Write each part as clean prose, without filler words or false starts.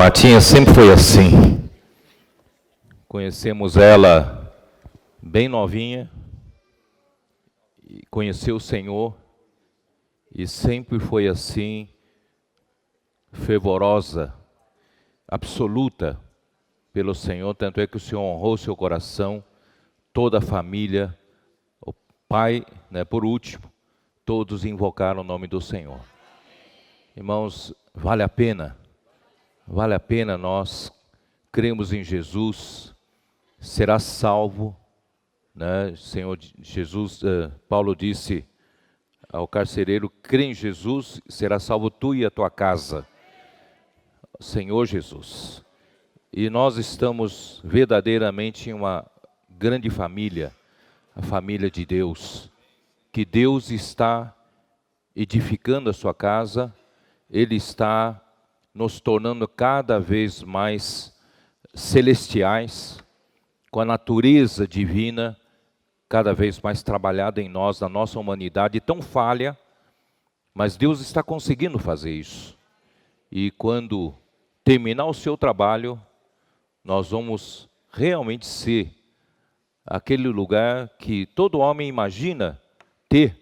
Martinha sempre foi assim. Conhecemos ela bem novinha, e conheceu o Senhor e sempre foi assim, fervorosa, absoluta pelo Senhor. Tanto é que o Senhor honrou seu coração, toda a família, o pai, por último, todos invocaram o nome do Senhor. Irmãos, vale a pena nós cremos em Jesus, será salvo, Senhor Jesus, Paulo disse ao carcereiro: crê em Jesus, será salvo tu e a tua casa. Senhor Jesus. E nós estamos verdadeiramente em uma grande família, a família de Deus, que Deus está edificando a sua casa, Ele está nos tornando cada vez mais celestiais, com a natureza divina cada vez mais trabalhada em nós, na nossa humanidade tão falha, mas Deus está conseguindo fazer isso. E quando terminar o seu trabalho, nós vamos realmente ser aquele lugar que todo homem imagina ter,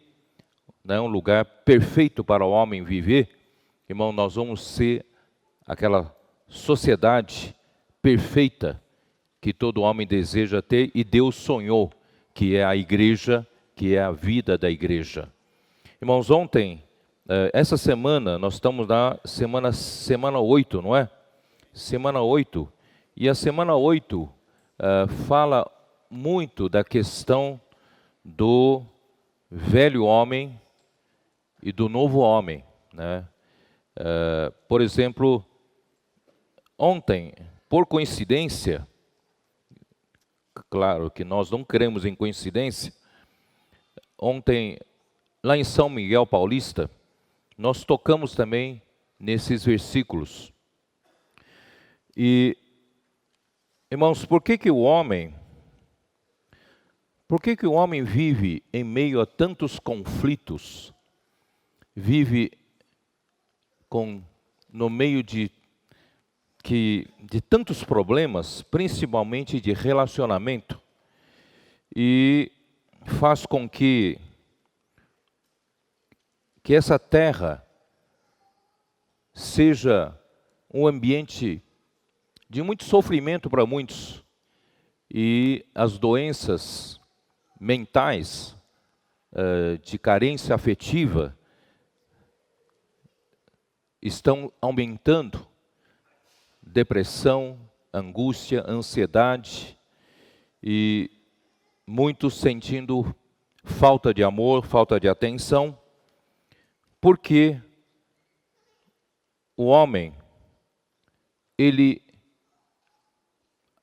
um lugar perfeito para o homem viver. Irmão, nós vamos ser aquela sociedade perfeita que todo homem deseja ter e Deus sonhou, que é a igreja, que é a vida da igreja. Irmãos, ontem, essa semana, nós estamos na semana 8, não é? Semana 8. E a semana 8 fala muito da questão do velho homem e do novo homem, por exemplo, ontem, por coincidência, claro que nós não cremos em coincidência, ontem, lá em São Miguel Paulista, nós tocamos também nesses versículos. E, irmãos, por que o homem vive em meio a tantos conflitos, vive no meio de tantos problemas, principalmente de relacionamento, e faz com que essa terra seja um ambiente de muito sofrimento para muitos, e as doenças mentais, de carência afetiva, estão aumentando. Depressão, angústia, ansiedade, e muitos sentindo falta de amor, falta de atenção, porque o homem, ele,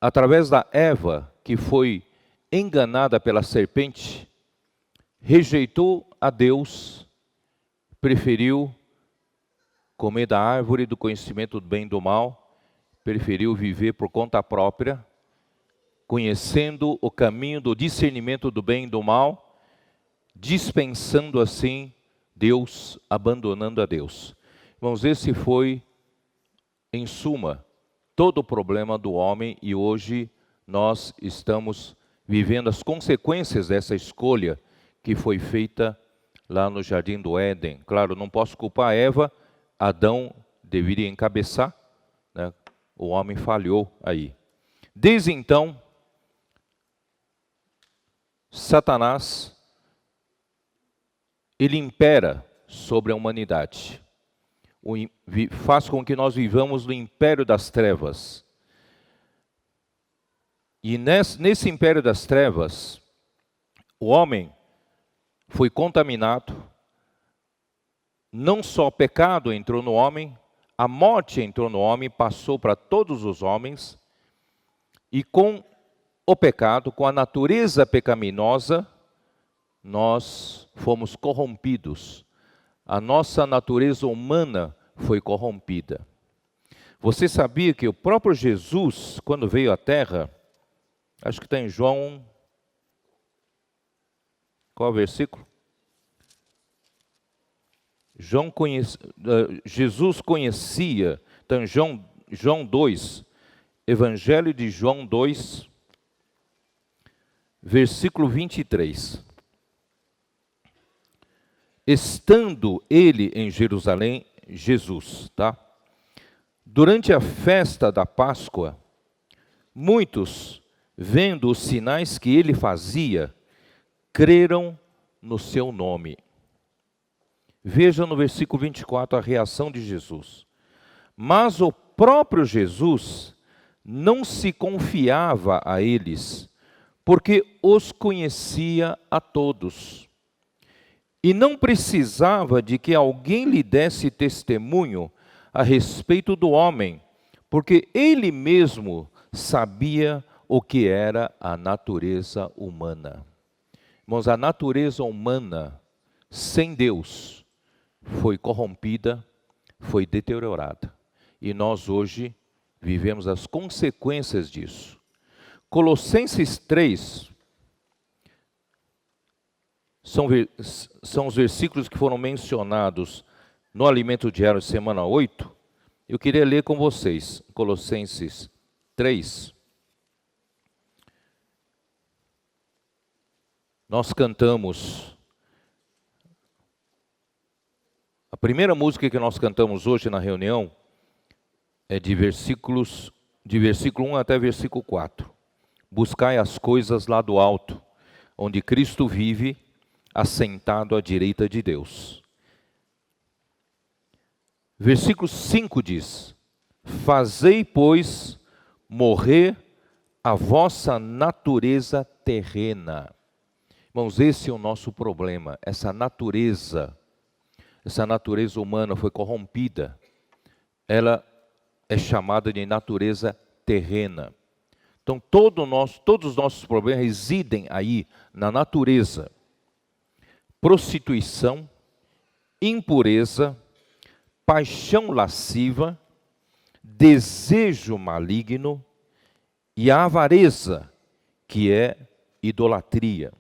através da Eva, que foi enganada pela serpente, rejeitou a Deus, preferiu comer da árvore do conhecimento do bem e do mal, preferiu viver por conta própria, conhecendo o caminho do discernimento do bem e do mal, dispensando assim Deus, abandonando a Deus. Irmãos, esse foi, em suma, todo o problema do homem, e hoje nós estamos vivendo as consequências dessa escolha que foi feita lá no Jardim do Éden. Claro, não posso culpar Eva, Adão deveria encabeçar, o homem falhou aí. Desde então, Satanás, ele impera sobre a humanidade. Faz com que nós vivamos no império das trevas. E nesse império das trevas, o homem foi contaminado. Não só o pecado entrou no homem, a morte entrou no homem, passou para todos os homens, e com o pecado, com a natureza pecaminosa, nós fomos corrompidos. A nossa natureza humana foi corrompida. Você sabia que o próprio Jesus, quando veio à Terra, acho que está em João, qual é o versículo? Jesus conhecia, então João João 2, Evangelho de João 2, versículo 23. Estando ele em Jerusalém, Jesus, tá? Durante a festa da Páscoa, muitos, vendo os sinais que ele fazia, creram no seu nome. Veja no versículo 24 a reação de Jesus. Mas o próprio Jesus não se confiava a eles, porque os conhecia a todos. E não precisava de que alguém lhe desse testemunho a respeito do homem, porque ele mesmo sabia o que era a natureza humana. Irmãos, a natureza humana, sem Deus, foi corrompida, foi deteriorada. E nós hoje vivemos as consequências disso. Colossenses 3, são os versículos que foram mencionados no Alimento Diário, semana 8. Eu queria ler com vocês, Colossenses 3. Nós cantamos, a primeira música que nós cantamos hoje na reunião é de versículo 1 até versículo 4. Buscai as coisas lá do alto, onde Cristo vive, assentado à direita de Deus. Versículo 5 diz: fazei, pois, morrer a vossa natureza terrena. Irmãos, esse é o nosso problema. Essa natureza humana foi corrompida. Ela é chamada de natureza terrena. Então, todos os nossos problemas residem aí na natureza. Prostituição, impureza, paixão lasciva, desejo maligno e a avareza, que é idolatria.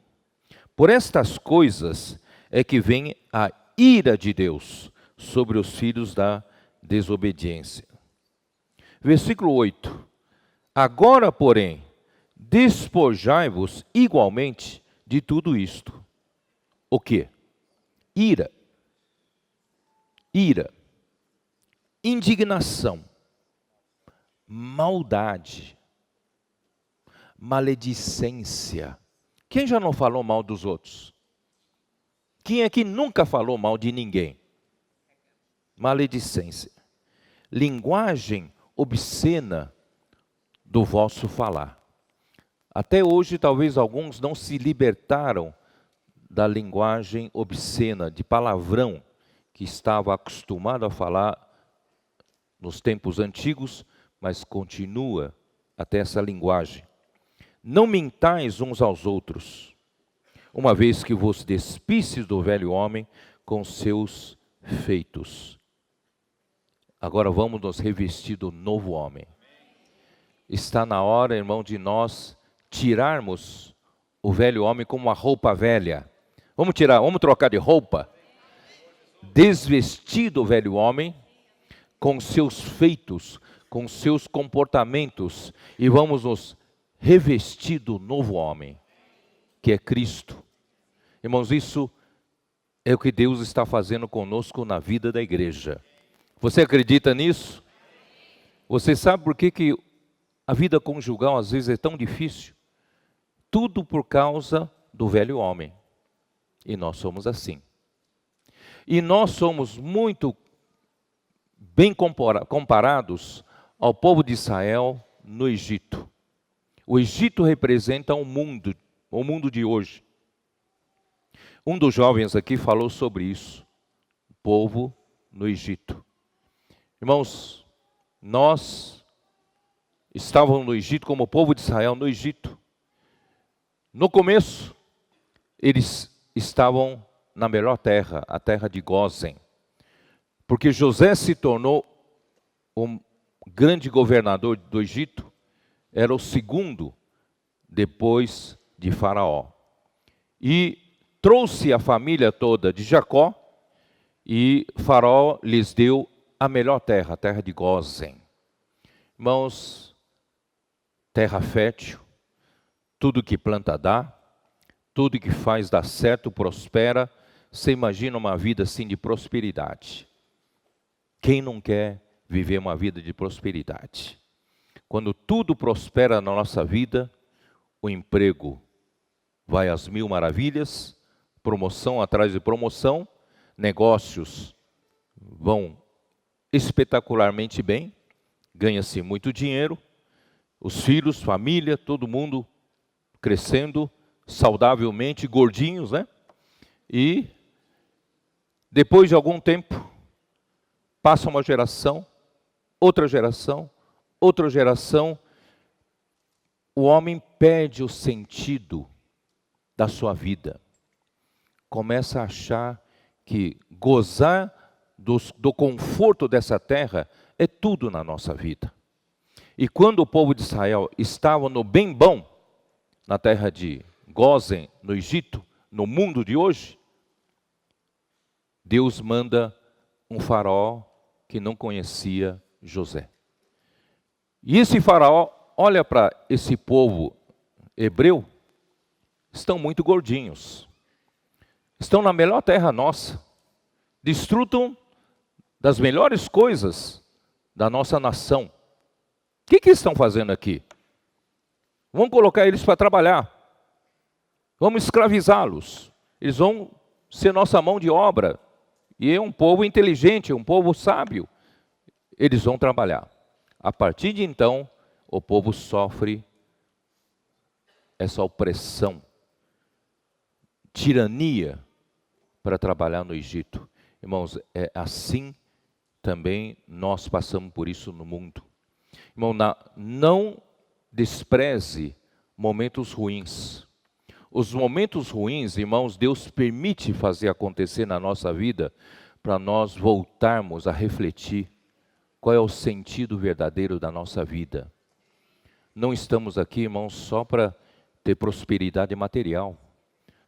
Por estas coisas é que vem a ira de Deus sobre os filhos da desobediência. Versículo 8. Agora, porém, despojai-vos igualmente de tudo isto. O quê? Ira, indignação, maldade, maledicência. Quem já não falou mal dos outros? Quem aqui nunca falou mal de ninguém? Maledicência. Linguagem obscena do vosso falar. Até hoje, talvez alguns não se libertaram da linguagem obscena, de palavrão, que estava acostumado a falar nos tempos antigos, mas continua até essa linguagem. Não mintais uns aos outros, uma vez que vos despistes do velho homem com seus feitos. Agora vamos nos revestir do novo homem. Está na hora, irmão, de nós tirarmos o velho homem como uma roupa velha. Vamos trocar de roupa. Desvestir do velho homem com seus feitos, com seus comportamentos, e vamos nos revestir do novo homem, que é Cristo. Irmãos, isso é o que Deus está fazendo conosco na vida da igreja. Você acredita nisso? Você sabe por que a vida conjugal às vezes é tão difícil? Tudo por causa do velho homem. E nós somos assim. E nós somos muito bem comparados ao povo de Israel no Egito. O Egito representa o mundo de hoje. Um dos jovens aqui falou sobre isso, o povo no Egito. Irmãos, nós estávamos no Egito como o povo de Israel no Egito. No começo, eles estavam na melhor terra, a terra de Gósen. Porque José se tornou um grande governador do Egito, era o segundo depois de Faraó. E trouxe a família toda de Jacó, e Faraó lhes deu a melhor terra, a terra de Gósen. Irmãos, terra fértil, tudo que planta dá, tudo que faz dá certo, prospera. Você imagina uma vida assim de prosperidade. Quem não quer viver uma vida de prosperidade? Quando tudo prospera na nossa vida, o emprego vai às mil maravilhas, promoção atrás de promoção, negócios vão espetacularmente bem, ganha-se muito dinheiro, os filhos, família, todo mundo crescendo saudavelmente, gordinhos, né? E depois de algum tempo, passa uma geração, outra geração, outra geração, o homem perde o sentido da sua vida. Começa a achar que gozar do conforto dessa terra é tudo na nossa vida. E quando o povo de Israel estava no bem bom, na terra de Gósen, no Egito, no mundo de hoje, Deus manda um faraó que não conhecia José. E esse faraó olha para esse povo hebreu, estão muito gordinhos, estão na melhor terra nossa, desfrutam das melhores coisas da nossa nação. O que estão fazendo aqui? Vamos colocar eles para trabalhar, vamos escravizá-los, eles vão ser nossa mão de obra, e é um povo inteligente, um povo sábio, eles vão trabalhar. A partir de então, o povo sofre essa opressão, tirania para trabalhar no Egito. Irmãos, é assim também nós passamos por isso no mundo. Irmão, não despreze momentos ruins. Os momentos ruins, irmãos, Deus permite fazer acontecer na nossa vida para nós voltarmos a refletir qual é o sentido verdadeiro da nossa vida. Não estamos aqui, irmãos, só para ter prosperidade material.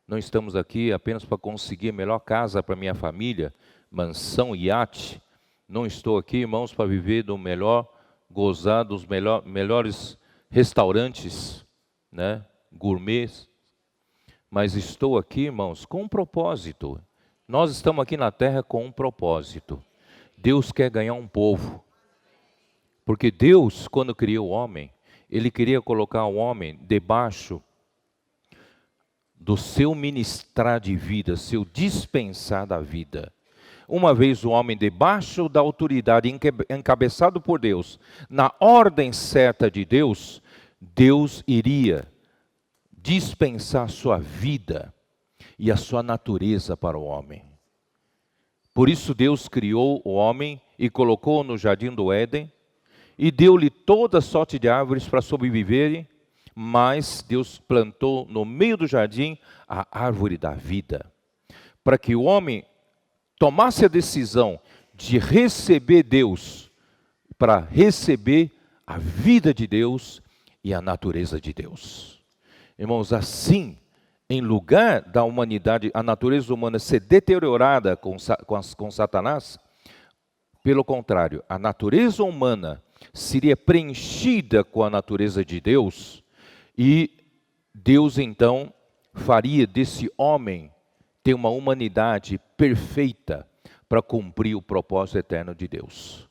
Não estamos aqui apenas para conseguir a melhor casa para minha família, mansão, iate. Não estou aqui, irmãos, para viver do melhor, gozar dos melhores restaurantes, né, gourmets. Mas estou aqui, irmãos, com um propósito. Nós estamos aqui na terra com um propósito. Deus quer ganhar um povo. Porque Deus, quando criou o homem, Ele queria colocar o homem debaixo do seu ministrar de vida, seu dispensar da vida. Uma vez o homem debaixo da autoridade, encabeçado por Deus, na ordem certa de Deus, Deus iria dispensar a sua vida e a sua natureza para o homem. Por isso Deus criou o homem e colocou-o no jardim do Éden, e deu-lhe toda sorte de árvores para sobreviverem, mas Deus plantou no meio do jardim a árvore da vida, para que o homem tomasse a decisão de receber Deus, para receber a vida de Deus e a natureza de Deus. Irmãos, assim, em lugar da humanidade, a natureza humana ser deteriorada com Satanás, pelo contrário, a natureza humana seria preenchida com a natureza de Deus, e Deus então faria desse homem ter uma humanidade perfeita para cumprir o propósito eterno de Deus.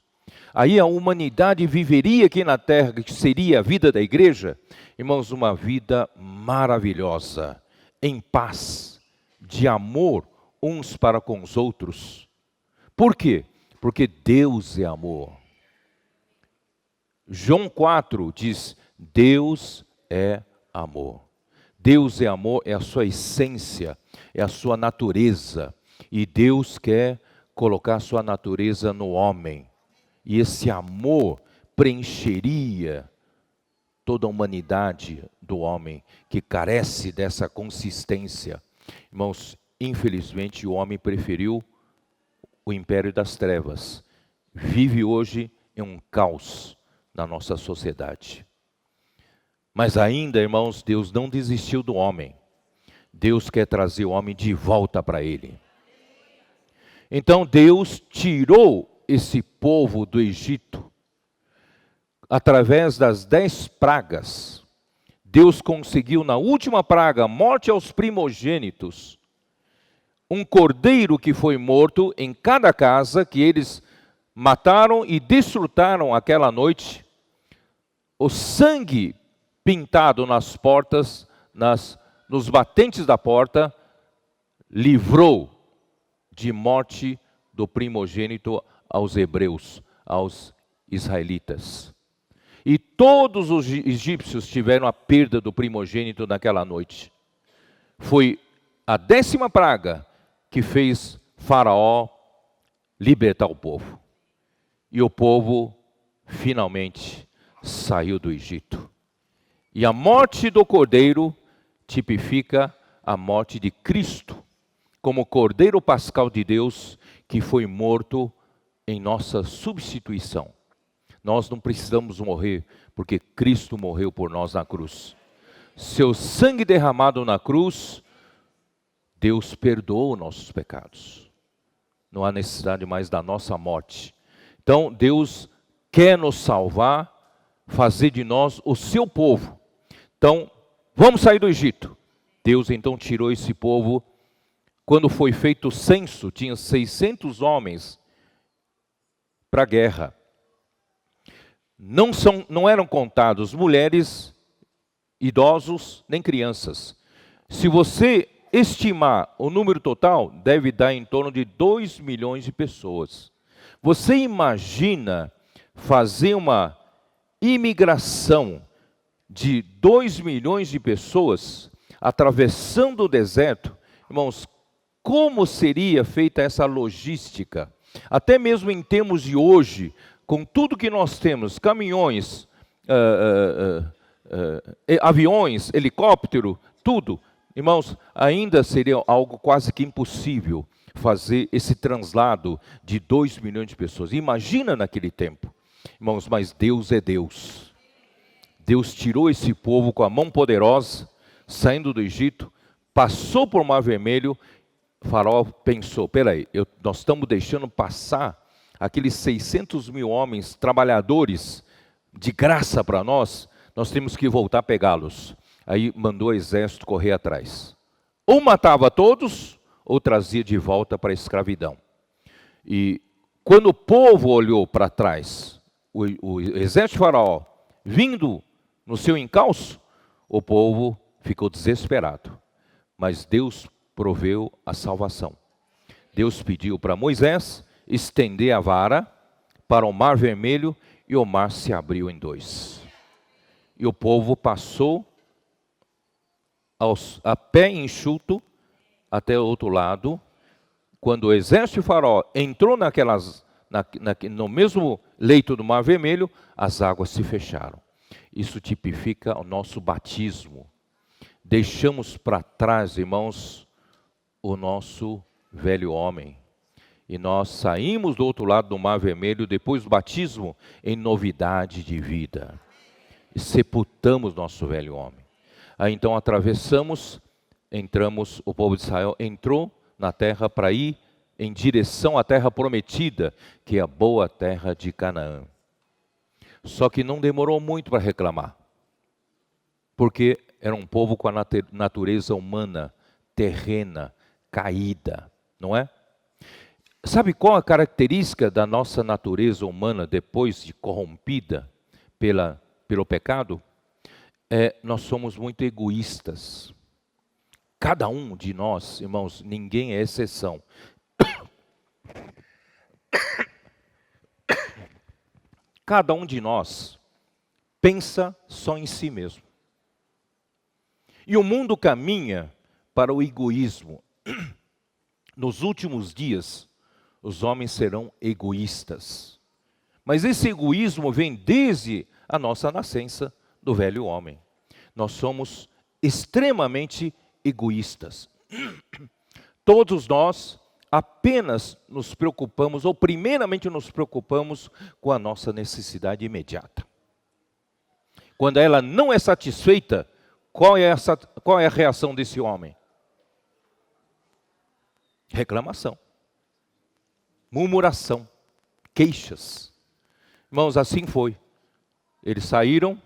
Aí a humanidade viveria aqui na terra, que seria a vida da igreja, irmãos, uma vida maravilhosa, em paz, de amor uns para com os outros. Por quê? Porque Deus é amor. João 4 diz, Deus é amor. Deus é amor, é a sua essência, é a sua natureza. E Deus quer colocar a sua natureza no homem. E esse amor preencheria toda a humanidade do homem, que carece dessa consistência. Irmãos, infelizmente o homem preferiu o império das trevas. Vive hoje em um caos na nossa sociedade. Mas ainda, irmãos, Deus não desistiu do homem. Deus quer trazer o homem de volta para Ele. Então Deus tirou esse povo do Egito, através das 10 pragas, Deus conseguiu na última praga, morte aos primogênitos, um cordeiro que foi morto em cada casa que eles mataram e desfrutaram aquela noite, o sangue pintado nas portas, nos batentes da porta, livrou de morte do primogênito aos hebreus, aos israelitas. E todos os egípcios tiveram a perda do primogênito naquela noite. Foi a 10ª praga que fez Faraó libertar o povo. E o povo finalmente saiu do Egito. E a morte do cordeiro tipifica a morte de Cristo, como cordeiro pascal de Deus, que foi morto em nossa substituição. Nós não precisamos morrer, porque Cristo morreu por nós na cruz. Seu sangue derramado na cruz, Deus perdoou nossos pecados. Não há necessidade mais da nossa morte. Então, Deus quer nos salvar, fazer de nós o seu povo. Então, vamos sair do Egito. Deus então tirou esse povo. Quando foi feito o censo, tinha 600 homens para a guerra. Não eram contados mulheres, idosos, nem crianças. Se você estimar o número total, deve dar em torno de 2 milhões de pessoas. Você imagina fazer uma imigração de 2 milhões de pessoas atravessando o deserto? Irmãos, como seria feita essa logística? Até mesmo em termos de hoje, com tudo que nós temos, caminhões, aviões, helicóptero, tudo. Irmãos, ainda seria algo quase que impossível fazer esse translado de 2 milhões de pessoas. Imagina naquele tempo. Irmãos, mas Deus é Deus. Deus tirou esse povo com a mão poderosa, saindo do Egito, passou por Mar Vermelho. Faraó pensou, peraí, nós estamos deixando passar aqueles 600 mil homens trabalhadores de graça para nós temos que voltar a pegá-los. Aí mandou o exército correr atrás. Ou matava todos, ou trazia de volta para a escravidão. E quando o povo olhou para trás, o exército de Faraó vindo no seu encalço, o povo ficou desesperado. Mas Deus proveu a salvação. Deus pediu para Moisés estender a vara para o Mar Vermelho e o mar se abriu em 2. E o povo passou a pé enxuto até o outro lado. Quando o exército de Faraó entrou no mesmo leito do Mar Vermelho, as águas se fecharam. Isso tipifica o nosso batismo. Deixamos para trás, irmãos, o nosso velho homem. E nós saímos do outro lado do Mar Vermelho, depois do batismo, em novidade de vida. E sepultamos nosso velho homem. Aí então entramos, o povo de Israel entrou na terra para ir em direção à terra prometida, que é a boa terra de Canaã. Só que não demorou muito para reclamar, porque era um povo com a natureza humana, terrena, caída, não é? Sabe qual a característica da nossa natureza humana depois de corrompida pelo pecado? Nós somos muito egoístas. Cada um de nós, irmãos, ninguém é exceção. Cada um de nós pensa só em si mesmo. E o mundo caminha para o egoísmo. Nos últimos dias, os homens serão egoístas. Mas esse egoísmo vem desde a nossa nascença do velho homem. Nós somos extremamente egoístas. Todos nós apenas nos preocupamos, ou primeiramente nos preocupamos com a nossa necessidade imediata. Quando ela não é satisfeita, qual é a reação desse homem? Reclamação, murmuração, queixas. Irmãos, assim foi. Eles saíram,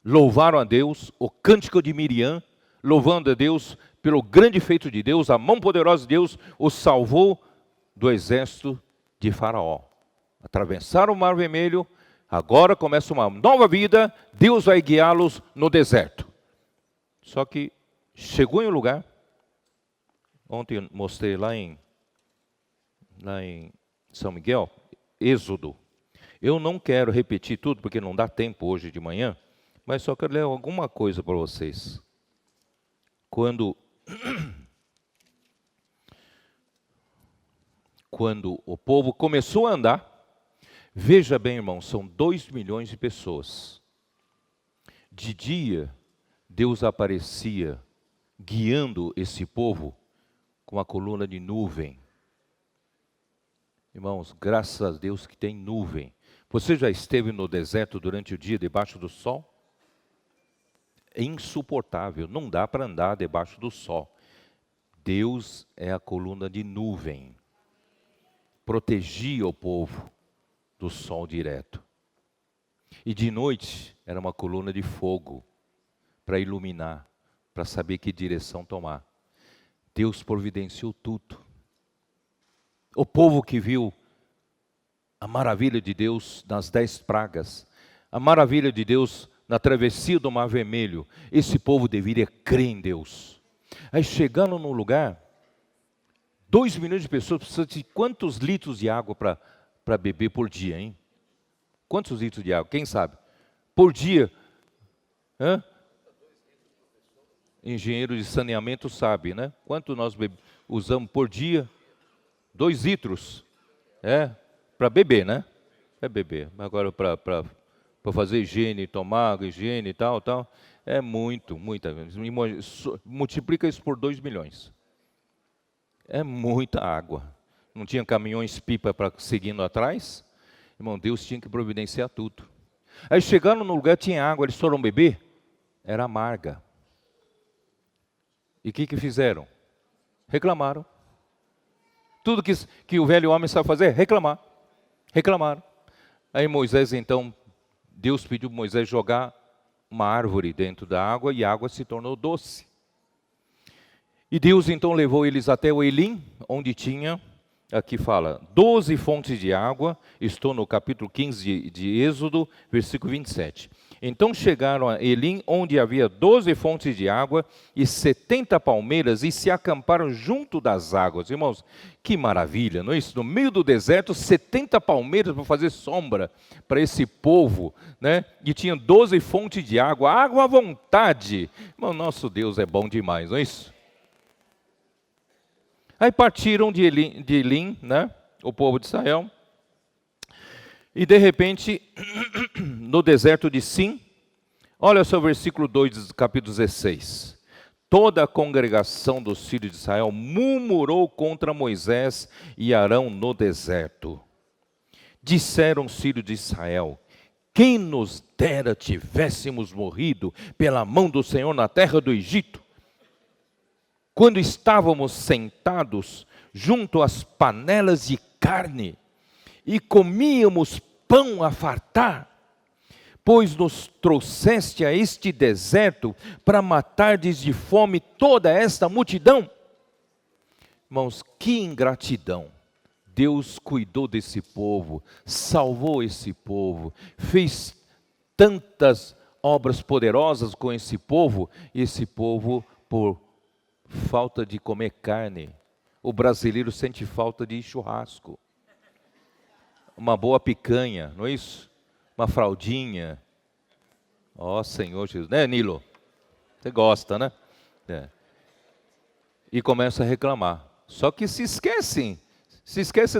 louvaram a Deus, o cântico de Miriam, louvando a Deus pelo grande feito de Deus, a mão poderosa de Deus os salvou do exército de Faraó. Atravessaram o Mar Vermelho, agora começa uma nova vida, Deus vai guiá-los no deserto. Só que chegou em um lugar, ontem eu mostrei lá em São Miguel, Êxodo. Eu não quero repetir tudo, porque não dá tempo hoje de manhã, mas só quero ler alguma coisa para vocês. Quando o povo começou a andar, veja bem, irmão, são 2 milhões de pessoas. De dia, Deus aparecia guiando esse povo com uma coluna de nuvem. Irmãos, graças a Deus que tem nuvem. Você já esteve no deserto durante o dia debaixo do sol? É insuportável, não dá para andar debaixo do sol. Deus é a coluna de nuvem. Protegia o povo do sol direto. E de noite era uma coluna de fogo para iluminar, para saber que direção tomar. Deus providenciou tudo. O povo que viu a maravilha de Deus nas 10 pragas, a maravilha de Deus na travessia do Mar Vermelho, esse povo deveria crer em Deus. Aí chegando num lugar, 2 milhões de pessoas precisam de quantos litros de água para beber por dia, hein? Quantos litros de água? Quem sabe? Por dia. Hã? Engenheiro de saneamento sabe, né? Quanto nós usamos por dia? 2 litros. Para beber, né? É beber. Agora para fazer higiene, tomar água, higiene e tal. É muita. Multiplica isso por 2 milhões. É muita água. Não tinha caminhões-pipa para seguindo atrás? Irmão, Deus tinha que providenciar tudo. Aí chegaram no lugar, tinha água, eles foram beber, era amarga. E o que fizeram? Reclamaram. Tudo que o velho homem sabe fazer, reclamar. Reclamaram. Aí Moisés, então, Deus pediu para Moisés jogar uma árvore dentro da água e a água se tornou doce. E Deus então levou eles até o Elim, onde tinha, aqui fala, 12 fontes de água. Estou no capítulo 15 de Êxodo, versículo 27. Então chegaram a Elim, onde havia 12 fontes de água e 70 palmeiras, e se acamparam junto das águas. Irmãos, que maravilha, não é isso? No meio do deserto, 70 palmeiras para fazer sombra para esse povo, né? E tinha 12 fontes de água à vontade. Irmão, nosso Deus é bom demais, não é isso? Aí partiram de Elim, né? O povo de Israel. E de repente, no deserto de Sim, olha só o versículo 2 do capítulo 16. Toda a congregação dos filhos de Israel murmurou contra Moisés e Arão no deserto. Disseram os filhos de Israel: quem nos dera tivéssemos morrido pela mão do Senhor na terra do Egito, quando estávamos sentados junto às panelas de carne e comíamos pão a fartar, pois nos trouxeste a este deserto para matardes de fome toda esta multidão. Irmãos, que ingratidão. Deus cuidou desse povo, salvou esse povo, fez tantas obras poderosas com esse povo por falta de comer carne. O brasileiro sente falta de churrasco. Uma boa picanha, não é isso? Uma fraldinha. Ó Senhor Jesus, né, Nilo? Você gosta, né? E começa a reclamar. Só que se esquece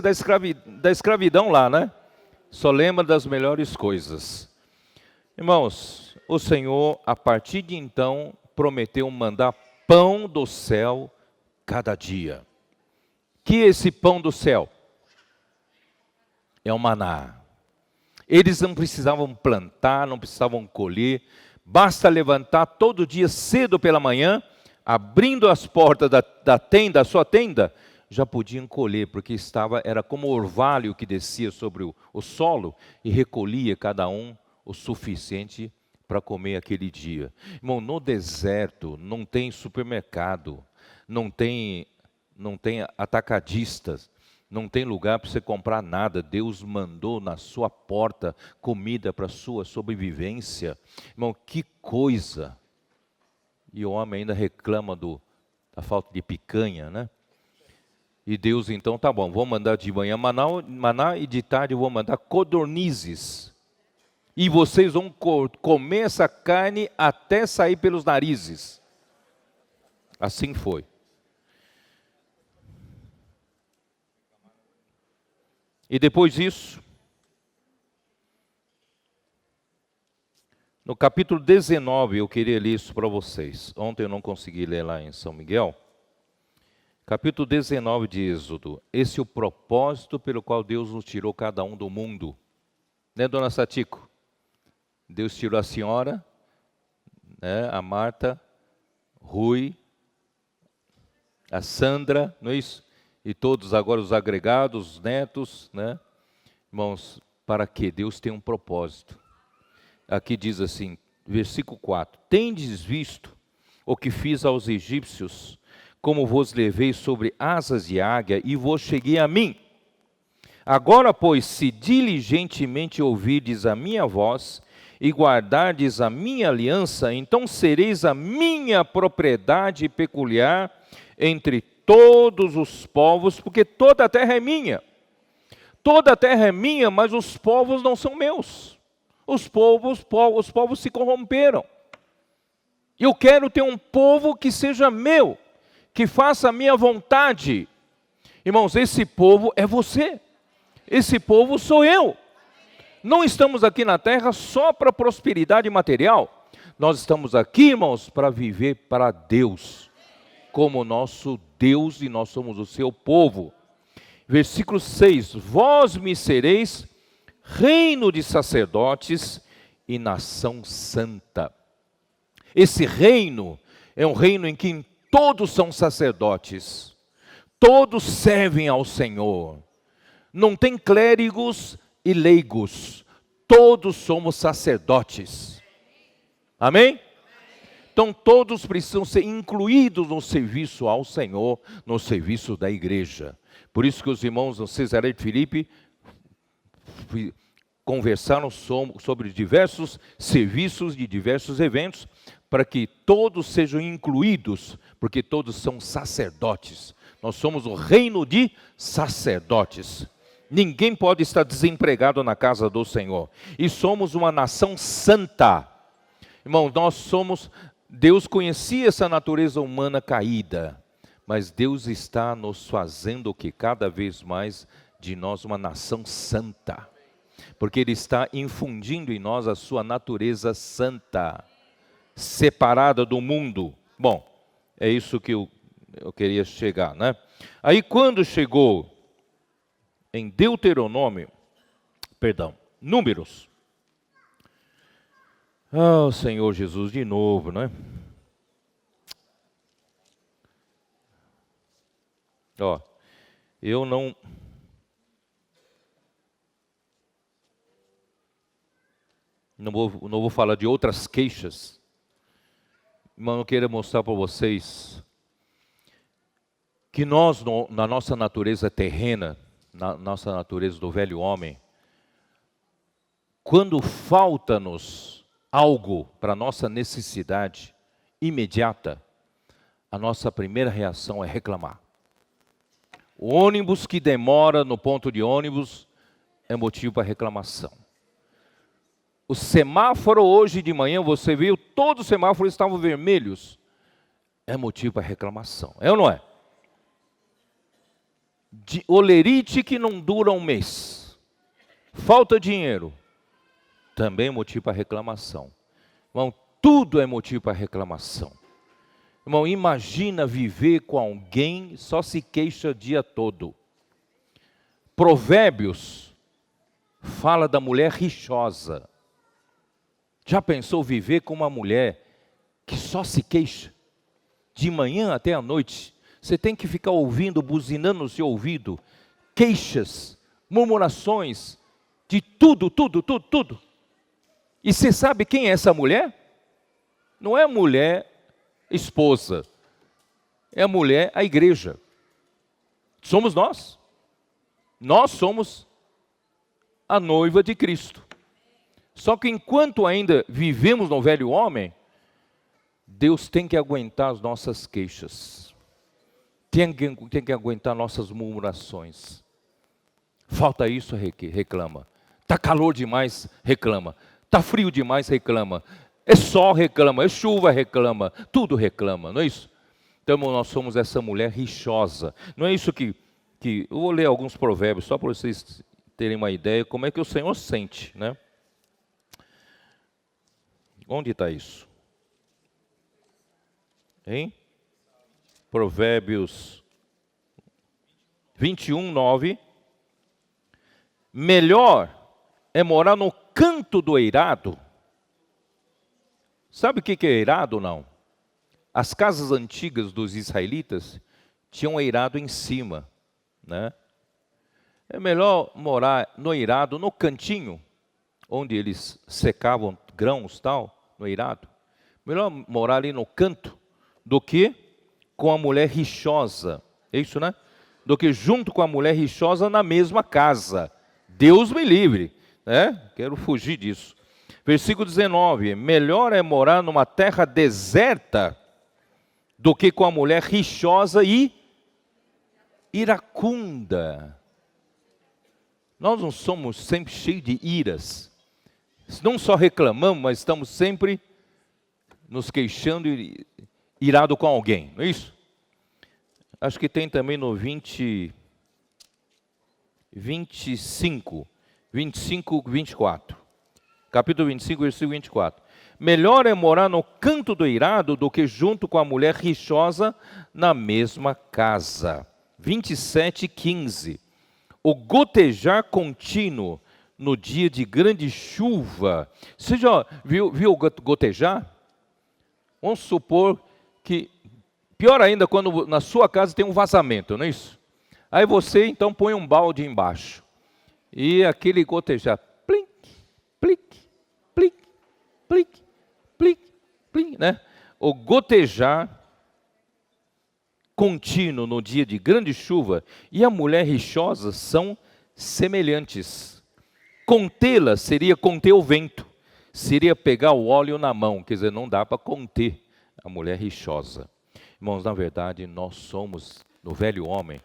da escravidão lá, né? Só lembra das melhores coisas. Irmãos, o Senhor, a partir de então, prometeu mandar pão do céu cada dia. Que é esse pão do céu? É o maná. Eles não precisavam plantar, não precisavam colher, basta levantar todo dia cedo pela manhã, abrindo as portas da sua tenda, já podiam colher, porque era como orvalho que descia sobre o solo e recolhia cada um o suficiente para comer aquele dia. Irmão, no deserto não tem supermercado, não tem atacadistas, não tem lugar para você comprar nada. Deus mandou na sua porta comida para a sua sobrevivência. Irmão, que coisa! E o homem ainda reclama da falta de picanha, né? E Deus então, tá bom, vou mandar de manhã maná e de tarde eu vou mandar codornizes. E vocês vão comer essa carne até sair pelos narizes. Assim foi. E depois disso, no capítulo 19, eu queria ler isso para vocês. Ontem eu não consegui ler lá em São Miguel. Capítulo 19 de Êxodo. Esse é o propósito pelo qual Deus nos tirou cada um do mundo. Né, dona Satico? Deus tirou a senhora, né, a Marta, Rui, a Sandra, não é isso? E todos agora os agregados, os netos, né? Irmãos, para que Deus tem um propósito. Aqui diz assim, versículo 4. Tendes visto o que fiz aos egípcios, como vos levei sobre asas de águia e vos cheguei a mim. Agora, pois, se diligentemente ouvirdes a minha voz e guardardes a minha aliança, então sereis a minha propriedade peculiar entre todos os povos, porque toda a terra é minha. Toda a terra é minha, mas os povos não são meus. Os povos se corromperam. Eu quero ter um povo que seja meu, que faça a minha vontade. Irmãos, esse povo é você. Esse povo sou eu. Não estamos aqui na terra só para prosperidade material. Nós estamos aqui, irmãos, para viver para Deus, como nosso Deus, e nós somos o seu povo. Versículo 6. Vós me sereis reino de sacerdotes e nação santa. Esse reino é um reino em que todos são sacerdotes. Todos servem ao Senhor. Não tem clérigos e leigos. Todos somos sacerdotes. Amém? Então todos precisam ser incluídos no serviço ao Senhor, no serviço da igreja. Por isso que os irmãos no Cesareia de Filipe conversaram sobre diversos serviços de diversos eventos, para que todos sejam incluídos, porque todos são sacerdotes. Nós somos o reino de sacerdotes. Ninguém pode estar desempregado na casa do Senhor. E somos uma nação santa. Irmão, Deus conhecia essa natureza humana caída, mas Deus está nos fazendo o que cada vez mais de nós uma nação santa. Porque Ele está infundindo em nós a sua natureza santa, separada do mundo. Bom, é isso que eu queria chegar, né? Aí quando chegou em Números. Oh, Senhor Jesus, de novo, né? Ó, eu não vou falar de outras queixas, mas eu quero mostrar para vocês que nós, na nossa natureza terrena, na nossa natureza do velho homem, quando falta-nos algo para nossa necessidade imediata, a nossa primeira reação é reclamar. O ônibus que demora no ponto de ônibus é motivo para reclamação. O semáforo hoje de manhã, você viu, todos os semáforos estavam vermelhos, é motivo para reclamação. É ou não é? De olerite que não dura um mês, falta dinheiro, também é motivo para reclamação. Irmão, tudo é motivo para reclamação. Irmão, imagina viver com alguém só se queixa o dia todo. Provérbios fala da mulher rixosa. Já pensou viver com uma mulher que só se queixa, de manhã até à noite, Você tem que ficar ouvindo, buzinando no seu ouvido, queixas, murmurações, de tudo, tudo, tudo, tudo. E você sabe quem é essa mulher? Não é a mulher esposa, é a mulher, a igreja. Somos nós. Nós somos a noiva de Cristo. Só que enquanto ainda vivemos no velho homem, Deus tem que aguentar as nossas queixas. Tem que aguentar nossas murmurações. Falta isso, reclama. Está calor demais, reclama. Está frio demais, reclama. É sol, reclama. É chuva, reclama. Tudo reclama, não é isso? Então, nós somos essa mulher rixosa. Não é isso que eu vou ler alguns provérbios, só para vocês terem uma ideia como é que o Senhor sente, né? Onde está isso? Hein? Provérbios 21, 9. Melhor é morar no canto do eirado. Sabe o que é eirado, não? As casas antigas dos israelitas tinham eirado em cima, né? É melhor morar no eirado, no cantinho, onde eles secavam grãos, tal, no eirado. Melhor morar ali no canto, do que com a mulher rixosa. É isso, né? Do que junto com a mulher rixosa na mesma casa. Deus me livre, né? Quero fugir disso. Versículo 19. Melhor é morar numa terra deserta do que com a mulher rixosa e iracunda. Nós não somos sempre cheios de iras. Não só reclamamos, mas estamos sempre nos queixando e irado com alguém, não é isso? Acho que tem também no 25, 24. Capítulo 25, versículo 24. Melhor é morar no canto do eirado do que junto com a mulher rixosa na mesma casa. 27, 15. O gotejar contínuo no dia de grande chuva. Você já viu gotejar? Vamos supor que, pior ainda, quando na sua casa tem um vazamento, não é isso? Aí você então põe um balde embaixo. E aquele gotejar, plim, plic, plic, plic, plic, plic, né? O gotejar contínuo no dia de grande chuva e a mulher rixosa são semelhantes. Contê-la seria conter o vento, seria pegar o óleo na mão, quer dizer, não dá para conter a mulher rixosa. Irmãos, na verdade, nós somos, no velho homem,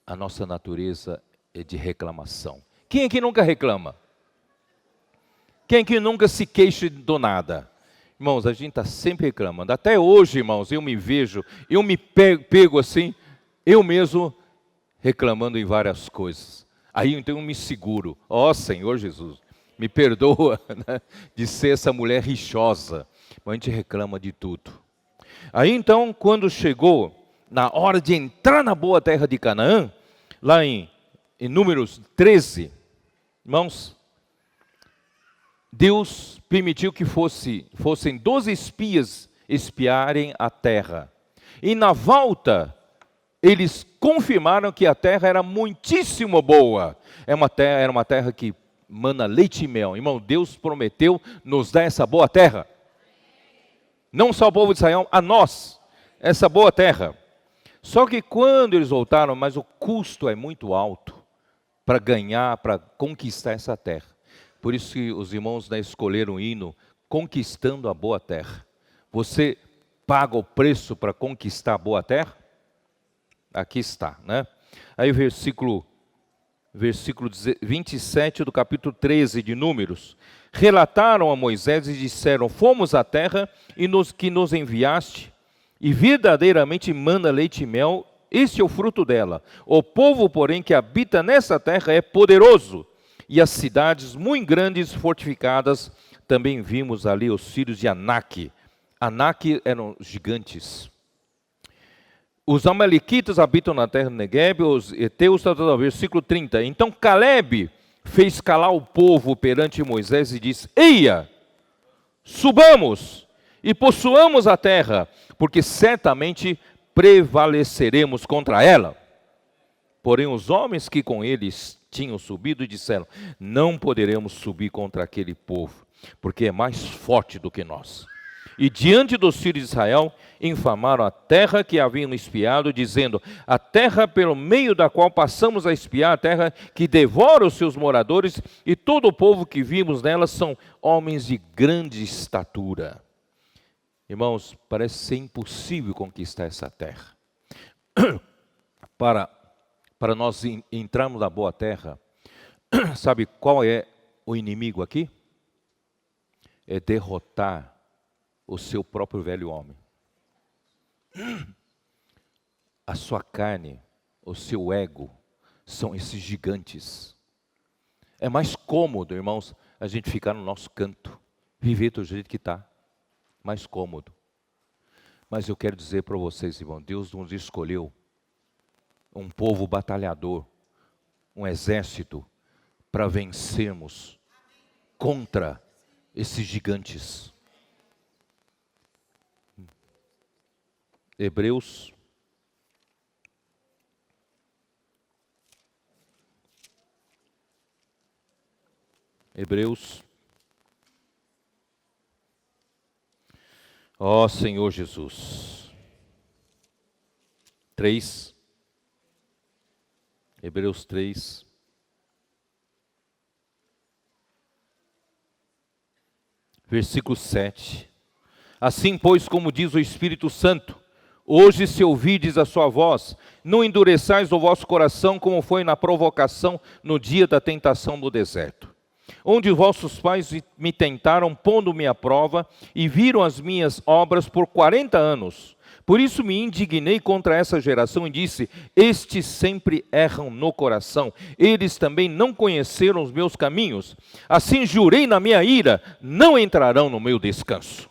a nossa natureza é de reclamação. Quem aqui nunca reclama? Quem aqui nunca se queixa do nada? Irmãos, a gente está sempre reclamando. Até hoje, irmãos, eu me vejo, eu me pego assim, eu mesmo reclamando em várias coisas. Aí então eu me seguro. Ó Senhor Jesus, me perdoa, né, de ser essa mulher rixosa. Mas a gente reclama de tudo. Aí então, quando chegou na hora de entrar na boa terra de Canaã, lá em Números 13, irmãos, Deus permitiu que fossem 12 espias espiarem a terra. E na volta, eles confirmaram que a terra era muitíssimo boa. Era uma terra que mana leite e mel. Irmão, Deus prometeu nos dar essa boa terra. Não só ao povo de Israel, a nós, essa boa terra. Só que quando eles voltaram, mas o custo é muito alto para ganhar, para conquistar essa terra. Por isso que os irmãos, né, escolheram o hino Conquistando a Boa Terra. Você paga o preço para conquistar a boa terra? Aqui está, né? Aí versículo 27 do capítulo 13 de Números. Relataram a Moisés e disseram: fomos à terra que nos enviaste, e verdadeiramente mana leite e mel, este é o fruto dela. O povo, porém, que habita nessa terra é poderoso, e as cidades muito grandes fortificadas, também vimos ali os filhos de Anak. Anak eram gigantes. Os amalequitas habitam na terra do Negueb, os heteus, versículo 30. Então Caleb fez calar o povo perante Moisés e disse: eia, subamos e possuamos a terra, porque certamente prevaleceremos contra ela? Porém os homens que com eles tinham subido disseram: não poderemos subir contra aquele povo, porque é mais forte do que nós. E diante dos filhos de Israel, infamaram a terra que haviam espiado, dizendo: a terra pelo meio da qual passamos a espiar, a terra que devora os seus moradores, e todo o povo que vimos nela são homens de grande estatura. Irmãos, parece ser impossível conquistar essa terra. Para nós entrarmos na boa terra, sabe qual é o inimigo aqui? É derrotar o seu próprio velho homem. A sua carne, o seu ego, são esses gigantes. É mais cômodo, irmãos, a gente ficar no nosso canto, viver do jeito que está. Mais cômodo. Mas eu quero dizer para vocês, irmão, Deus nos escolheu um povo batalhador, um exército, para vencermos contra esses gigantes. Hebreus ó Senhor Jesus, 3, Hebreus 3, versículo 7. Assim, pois, como diz o Espírito Santo, hoje se ouvides a sua voz, não endureçais o vosso coração como foi na provocação no dia da tentação do deserto, onde vossos pais me tentaram, pondo-me à prova, e viram as minhas obras por 40 anos. Por isso me indignei contra essa geração e disse: estes sempre erram no coração, eles também não conheceram os meus caminhos. Assim jurei na minha ira, não entrarão no meu descanso.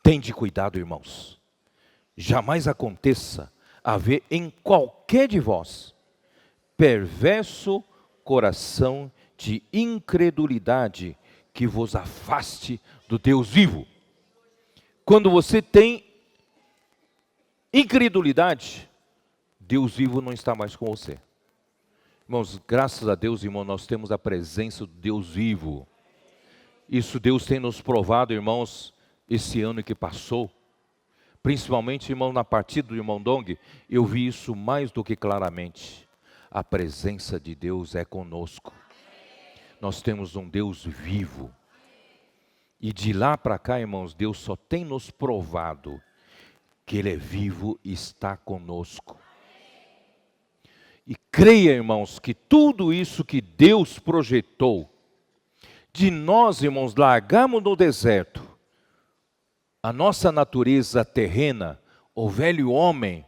Tende cuidado, irmãos. Jamais aconteça haver em qualquer de vós perverso coração de incredulidade que vos afaste do Deus vivo. Quando você tem incredulidade, Deus vivo não está mais com você. Irmãos, graças a Deus, irmão, nós temos a presença do Deus vivo. Isso Deus tem nos provado, irmãos, esse ano que passou. Principalmente, irmão, na partida do irmão Dong, eu vi isso mais do que claramente. A presença de Deus é conosco. Nós temos um Deus vivo. E de lá para cá, irmãos, Deus só tem nos provado que Ele é vivo e está conosco. E creia, irmãos, que tudo isso que Deus projetou, de nós, irmãos, largarmos no deserto, a nossa natureza terrena, o velho homem,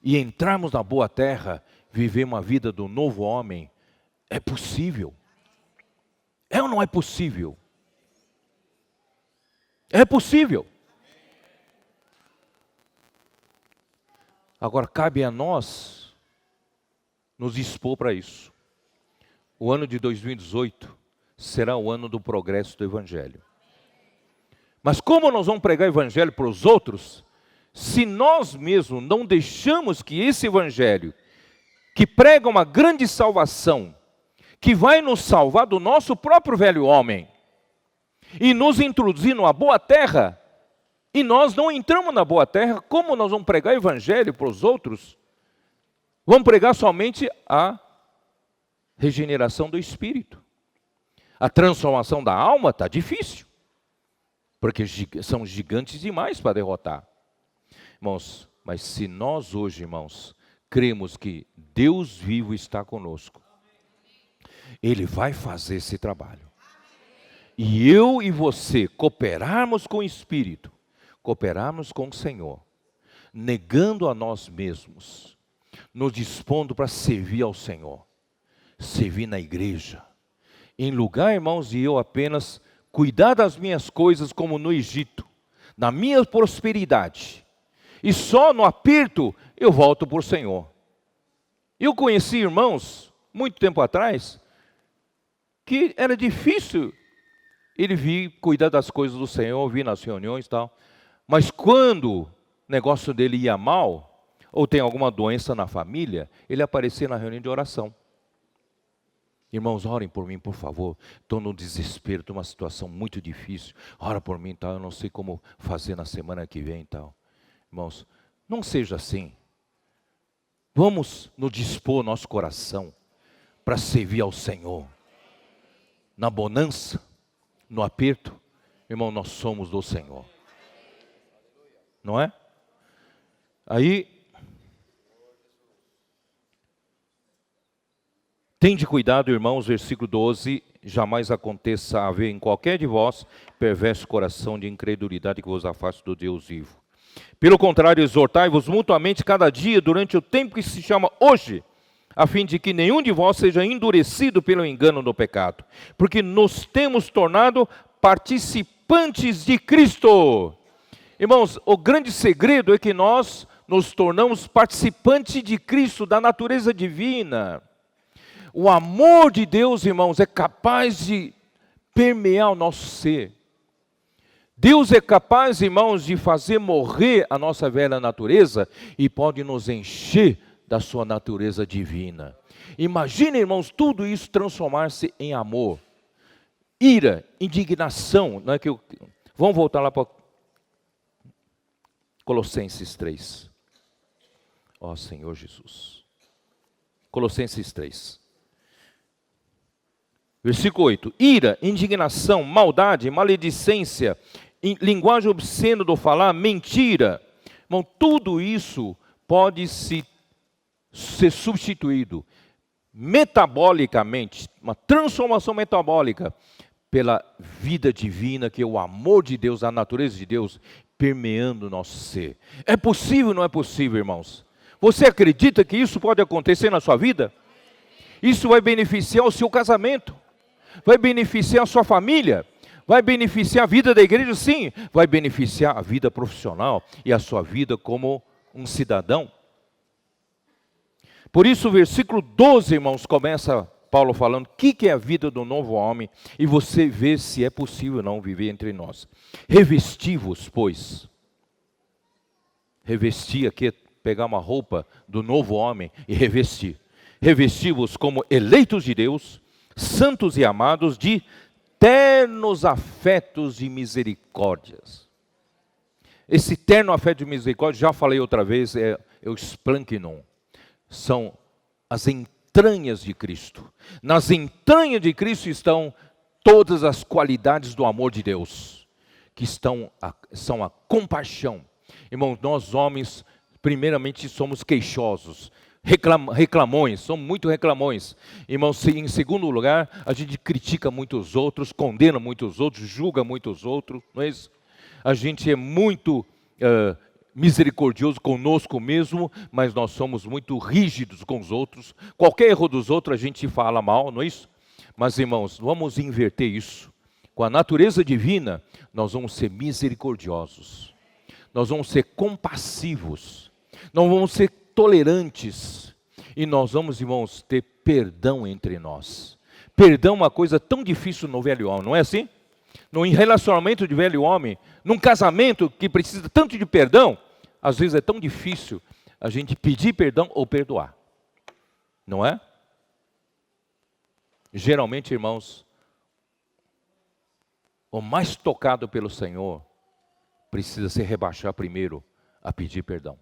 e entrarmos na boa terra, viver uma vida do novo homem, é possível. É ou não é possível? É possível. Agora cabe a nós nos dispor para isso. O ano de 2018 será o ano do progresso do Evangelho. Mas como nós vamos pregar o Evangelho para os outros, se nós mesmos não deixamos que esse Evangelho, que prega uma grande salvação, que vai nos salvar do nosso próprio velho homem, e nos introduzir numa boa terra, e nós não entramos na boa terra, como nós vamos pregar o Evangelho para os outros? Vamos pregar somente a regeneração do Espírito. A transformação da alma está difícil, porque são gigantes demais para derrotar. Irmãos, mas se nós hoje, irmãos, cremos que Deus vivo está conosco, Ele vai fazer esse trabalho. E eu e você cooperarmos com o Espírito, cooperarmos com o Senhor, negando a nós mesmos, nos dispondo para servir ao Senhor, servir na igreja, em lugar, irmãos, de eu apenas cuidar das minhas coisas como no Egito, na minha prosperidade, e só no aperto eu volto para o Senhor. Eu conheci irmãos, muito tempo atrás, que era difícil ele vir cuidar das coisas do Senhor, vir nas reuniões e tal, mas quando negócio dele ia mal, ou tem alguma doença na família, ele aparecer na reunião de oração. Irmãos, orem por mim, por favor. Estou no desespero, estou numa situação muito difícil. Ora por mim, tal. Eu não sei como fazer na semana que vem, tal. Irmãos, não seja assim. Vamos nos dispor nosso coração para servir ao Senhor. Na bonança, no aperto, irmão, nós somos do Senhor. Não é? Aí, tende cuidado, irmãos, versículo 12, jamais aconteça haver em qualquer de vós perverso coração de incredulidade que vos afaste do Deus vivo. Pelo contrário, exortai-vos mutuamente cada dia durante o tempo que se chama hoje, a fim de que nenhum de vós seja endurecido pelo engano do pecado, porque nos temos tornado participantes de Cristo. Irmãos, o grande segredo é que nós nos tornamos participantes de Cristo, da natureza divina. O amor de Deus, irmãos, é capaz de permear o nosso ser. Deus é capaz, irmãos, de fazer morrer a nossa velha natureza e pode nos encher da sua natureza divina. Imagine, irmãos, tudo isso transformar-se em amor, ira, indignação. Não é que vamos voltar lá para Colossenses 3. Ó Senhor Jesus. Colossenses 3. Versículo 8. Ira, indignação, maldade, maledicência, linguagem obscena do falar, mentira. Irmão, tudo isso pode ser substituído metabolicamente, uma transformação metabólica, pela vida divina, que é o amor de Deus, a natureza de Deus, permeando o nosso ser. É possível ou não é possível, irmãos? Você acredita que isso pode acontecer na sua vida? Isso vai beneficiar o seu casamento, vai beneficiar a sua família, vai beneficiar a vida da igreja, sim, vai beneficiar a vida profissional e a sua vida como um cidadão. Por isso o versículo 12, irmãos, começa Paulo falando o que é a vida do novo homem, e você vê se é possível ou não viver entre nós. Revesti-vos, pois. Revestir aqui é pegar uma roupa do novo homem e revestir. Revesti-vos como eleitos de Deus, santos e amados, de ternos afetos e misericórdias. Esse terno afeto de misericórdia, já falei outra vez, é o splankinon. São as entranhas de Cristo. Nas entranhas de Cristo estão todas as qualidades do amor de Deus, que são a compaixão. Irmãos, nós homens, primeiramente somos queixosos, reclamões, somos muito reclamões. Irmãos, em segundo lugar, a gente critica muitos outros, condena muitos outros, julga muitos outros, não é isso? A gente é muito misericordioso conosco mesmo, mas nós somos muito rígidos com os outros. Qualquer erro dos outros a gente fala mal, não é isso? Mas, irmãos, vamos inverter isso. Com a natureza divina, nós vamos ser misericordiosos. Nós vamos ser compassivos. Nós vamos ser tolerantes. E nós vamos, irmãos, ter perdão entre nós. Perdão é uma coisa tão difícil no velho homem, não é assim? No relacionamento de velho homem, num casamento que precisa tanto de perdão, às vezes é tão difícil a gente pedir perdão ou perdoar. Não é? Geralmente, irmãos, o mais tocado pelo Senhor precisa se rebaixar primeiro a pedir perdão.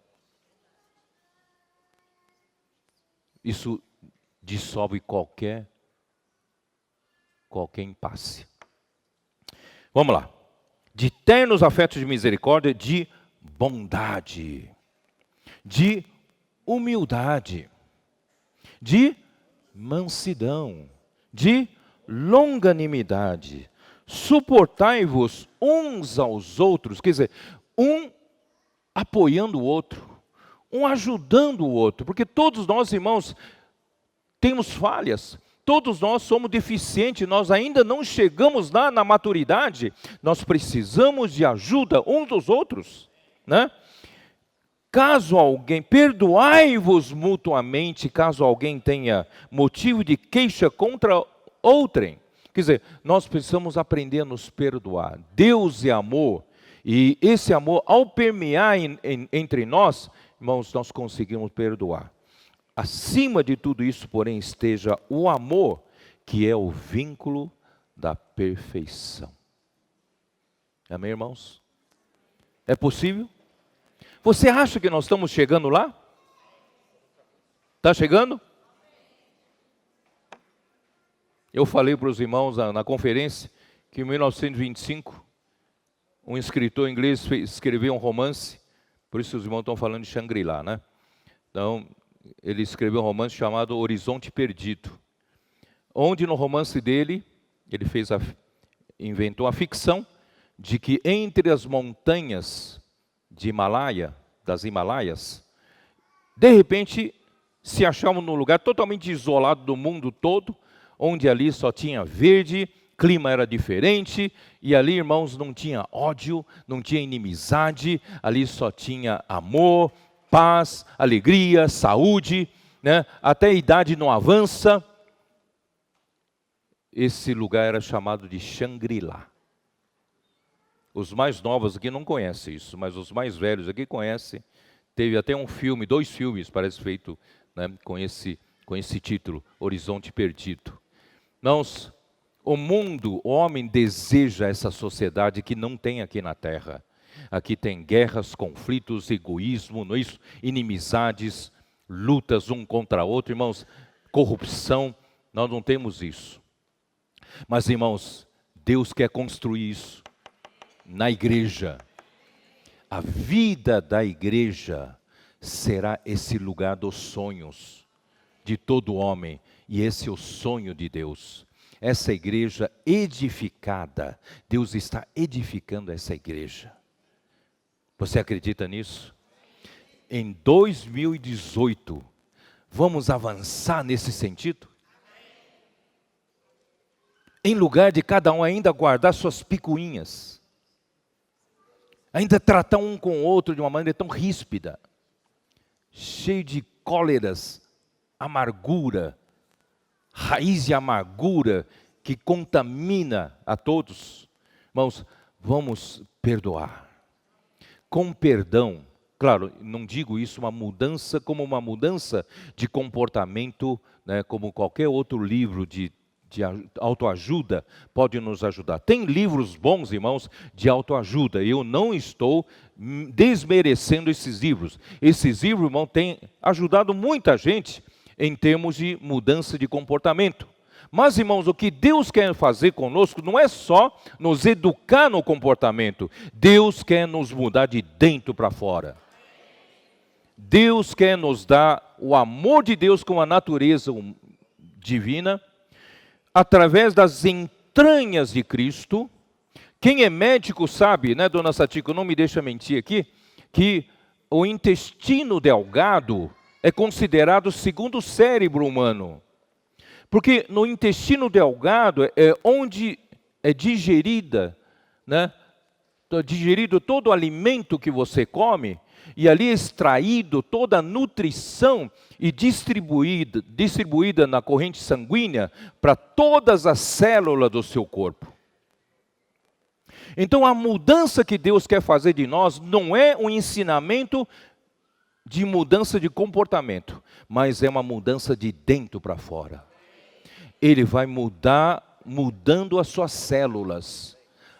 Isso dissolve qualquer impasse. Vamos lá. De ternos afetos de misericórdia, de bondade, de humildade, de mansidão, de longanimidade. Suportai-vos uns aos outros, quer dizer, um apoiando o outro, um ajudando o outro, porque todos nós, irmãos, temos falhas, todos nós somos deficientes, nós ainda não chegamos lá na maturidade, nós precisamos de ajuda uns dos outros, né? Caso alguém, perdoai-vos mutuamente, caso alguém tenha motivo de queixa contra outrem. Quer dizer, nós precisamos aprender a nos perdoar. Deus é amor, E esse amor, ao permear entre nós, irmãos, nós conseguimos perdoar. Acima de tudo isso, porém, esteja o amor, que é o vínculo da perfeição. Amém, irmãos? É possível? Você acha que nós estamos chegando lá? Está chegando? Eu falei para os irmãos na conferência que em 1925, um escritor inglês escreveu um romance, por isso os irmãos estão falando de Shangri-La, né? Então, ele escreveu um romance chamado Horizonte Perdido, onde no romance dele, ele inventou a ficção de que entre as montanhas das Himalaias, de repente se achavam num lugar totalmente isolado do mundo todo, onde ali só tinha verde, clima era diferente, e ali, irmãos, não tinha ódio, não tinha inimizade, ali só tinha amor, paz, alegria, saúde, né? Até a idade não avança. Esse lugar era chamado de Shangri-La. Os mais novos aqui não conhecem isso, mas os mais velhos aqui conhecem. Teve até um filme, 2 filmes, parece feito, né, com esse título, Horizonte Perdido. Irmãos, o mundo, o homem deseja essa sociedade que não tem aqui na Terra. Aqui tem guerras, conflitos, egoísmo, não é isso? Inimizades, lutas um contra o outro, irmãos, corrupção, nós não temos isso. Mas, irmãos, Deus quer construir isso na igreja. A vida da igreja será esse lugar dos sonhos de todo homem, e esse é o sonho de Deus. Essa igreja edificada, Deus está edificando essa igreja. Você acredita nisso? Em 2018, vamos avançar nesse sentido? Em lugar de cada um ainda guardar suas picuinhas, ainda tratar um com o outro de uma maneira tão ríspida, cheio de cóleras, amargura, raiz de amargura que contamina a todos. Irmãos, vamos perdoar. Com perdão, claro, não digo isso uma mudança como uma mudança de comportamento, né, como qualquer outro livro de autoajuda pode nos ajudar. Tem livros bons, irmãos, de autoajuda. Eu não estou desmerecendo esses livros. Esses livros, irmão, têm ajudado muita gente em termos de mudança de comportamento. Mas, irmãos, o que Deus quer fazer conosco não é só nos educar no comportamento. Deus quer nos mudar de dentro para fora. Deus quer nos dar o amor de Deus com a natureza divina, através das entranhas de Cristo. Quem é médico sabe, né, dona Satiko, não me deixa mentir aqui, que o intestino delgado é considerado o segundo cérebro humano. Porque no intestino delgado é onde é digerido todo o alimento que você come, e ali é extraído toda a nutrição e distribuída na corrente sanguínea para todas as células do seu corpo. Então a mudança que Deus quer fazer de nós não é um ensinamento de mudança de comportamento, mas é uma mudança de dentro para fora. Ele vai mudando as suas células.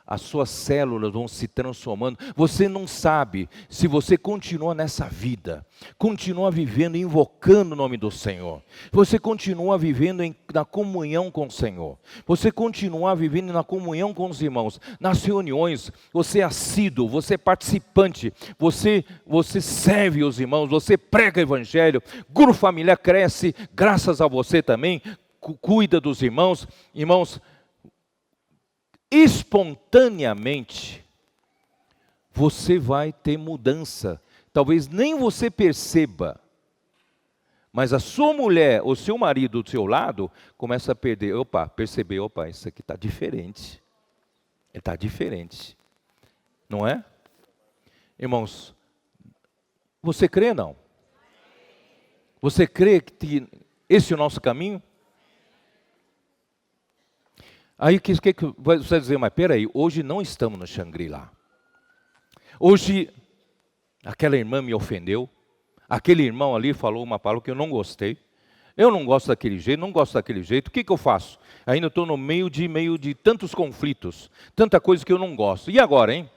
As suas células vão se transformando. Você não sabe se você continua nessa vida, continua vivendo, invocando o nome do Senhor. Você continua vivendo na comunhão com o Senhor. Você continua vivendo na comunhão com os irmãos. Nas reuniões, você é assíduo, você é participante, você serve os irmãos, você prega o evangelho, grupo familiar cresce, graças a você também, cuida dos irmãos. Irmãos, espontaneamente, você vai ter mudança. Talvez nem você perceba, mas a sua mulher ou seu marido do seu lado começa a perceber, isso aqui está diferente. Ele está diferente. Não é? Irmãos, você crê não? Você crê que esse é o nosso caminho? Aí o que você vai dizer, mas peraí, hoje não estamos no Shangri-La. Hoje, aquela irmã me ofendeu, aquele irmão ali falou uma palavra que eu não gostei. Eu não gosto daquele jeito, não gosto daquele jeito. O que eu faço? Ainda estou no meio de tantos conflitos, tanta coisa que eu não gosto. E agora, hein?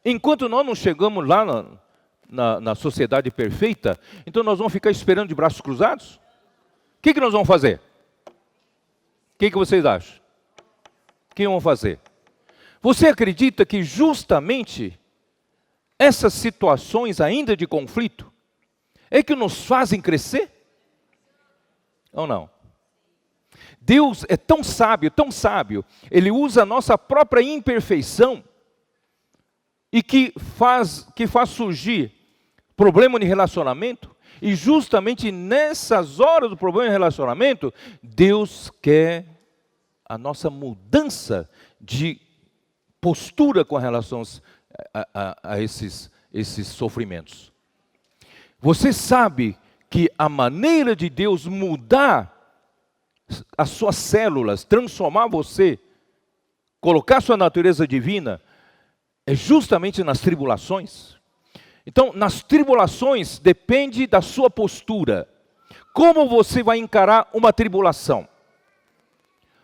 Enquanto nós não chegamos lá na sociedade perfeita, então nós vamos ficar esperando de braços cruzados? O que nós vamos fazer? O que vocês acham? O que vamos fazer? Você acredita que justamente essas situações ainda de conflito é que nos fazem crescer? Ou não? Deus é tão sábio, Ele usa a nossa própria imperfeição e que faz surgir problema de relacionamento, e justamente nessas horas do problema de relacionamento, Deus quer a nossa mudança de postura com relação a esses sofrimentos. Você sabe que a maneira de Deus mudar as suas células, transformar você, colocar sua natureza divina, é justamente nas tribulações. Então, nas tribulações depende da sua postura. Como você vai encarar uma tribulação?